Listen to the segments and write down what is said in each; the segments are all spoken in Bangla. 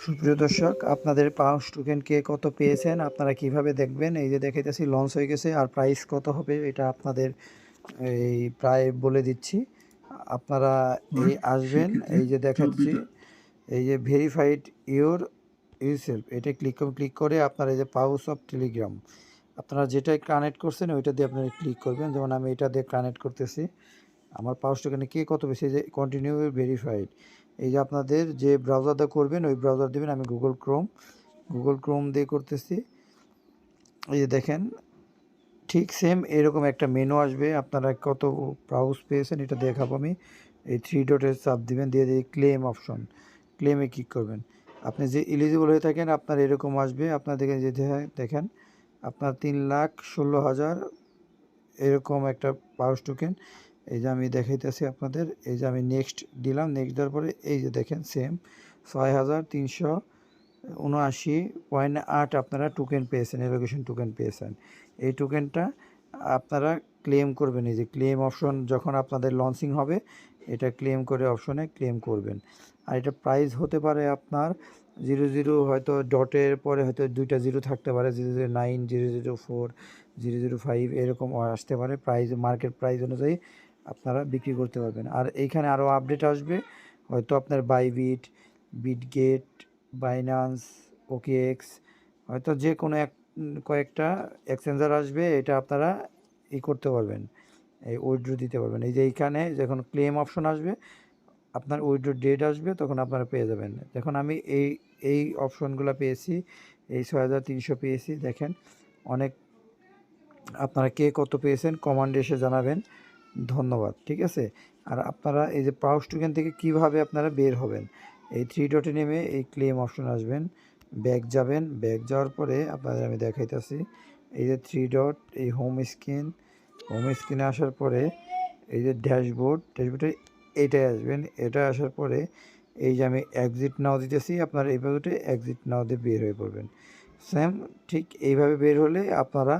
সুপ্রিয় দর্শক, আপনাদের পাউস টোকেন কে কত পেয়েছেন আপনারা কিভাবে দেখবেন? এই যে দেখাইতেছি লঞ্চ হয়ে গেছে, আর প্রাইস কত হবে এটা আপনাদের এই প্রায় বলে দিচ্ছি। আপনারা এই আসবেন, এই যে দেখাচ্ছি, এই যে ভেরিফাইড ইউরসেলফ, এটা ক্লিক করে আপনারা এই যে পাউস অফ টেলিগ্রাম, আপনারা যেটাই কানেক্ট করছেন ওইটা দিয়ে আপনারা ক্লিক করবেন। যেমন আমি এটা দিয়ে কানেক্ট করতেছি। আমার পাউস টোকেনে কে কত বেশি, যে কন্টিনিউ ভেরিফাইড, এই যে আপনাদের যে ব্রাউজারটা করবেন ওই ব্রাউজার দেবেন। আমি গুগল ক্রোম দিয়ে করতেছি। এই যে দেখেন, ঠিক সেম এরকম একটা মেনু আসবে, আপনারা কত পাউস পেয়েছেন এটা দেখাবো আমি। এই থ্রি ডটের চাপ দিবেন, দিয়ে ক্লেম অপশন, ক্লেমে ক্লিক করবেন। আপনি যে এলিজিবল হয়ে থাকেন আপনার এরকম আসবে। আপনার দেখেন আপনার 3,16,000 এরকম একটা পাউস টোকেন। এই যে আমি দেখাইতেছি আপনাদের, এই যে আমি নেক্সট দিলাম, নেক্সট দেওয়ার পরে এই যে দেখেন সেম 6,379.8 আপনারা টোকেন পেয়েছেন, এলোকেশন টোকেন পেয়েছেন। এই টোকেনটা আপনারা ক্লেম করবেন। এই যে ক্লেম অপশন যখন আপনাদের লঞ্চিং হবে, এটা ক্লেম করে অপশনে ক্লেম করবেন। আর এটা প্রাইস হতে পারে আপনার 00, হয়তো ডটের পরে হয়তো 2টা 0 থাকতে পারে, 009, 004, 005 এরকম আসতে পারে। প্রাইস মার্কেট প্রাইস অনুযায়ী আপনারা বিক্রি করতে পারবেন। আর এইখানে আরও আপডেট আসবে, হয়তো আপনার বাইবিট, বিটগেট, বাইন্যান্স, ওকেএক্স, হয়তো যে কোনো কয়েকটা এক্সচেঞ্জার আসবে, এটা আপনারা করতে পারবেন, এই উইথড্র দিতে পারবেন। এই যে এইখানে যখন ক্লেম অপশন আসবে, আপনার উইথড্র ডেট আসবে, তখন আপনারা পেয়ে যাবেন। দেখুন আমি এই অপশনগুলো পেয়েছি, এই 6,300 পেয়েছি। দেখেন অনেক, আপনারা কে কত পেয়েছেন কমান্ডে এসে জানাবেন। ধন্যবাদ, ঠিক আছে। আর আপনারা এই যে পাউস টোকেন থেকে কিভাবে আপনারা বের হবেন, এই থ্রি ডটে নেমে এই ক্লেম অপশন আসবেন, ব্যাক যাবেন, ব্যাক যাওয়ার পরে আপনাদের আমি দেখাইতেছি, এই যে থ্রি ডট, এই হোম স্ক্রিনে আসার পরে এই যে ড্যাশবোর্ডে এইটাই আসবেন। এটা আসার পরে এই যে আমি এক্সিট নাও দিতেছি, আপনারা এই পদ্ধতিতে এক্সিট নাও দিয়ে বের হয়ে পড়বেন। সেম ঠিক এইভাবে বের হলে আপনারা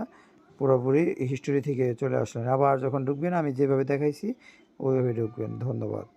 পুরোপুরি হিস্টোরি থেকে চলে আসলেন। আবার যখন ঢুকবেন আমি যেভাবে দেখাইছি ওইভাবে ঢুকবেন। ধন্যবাদ।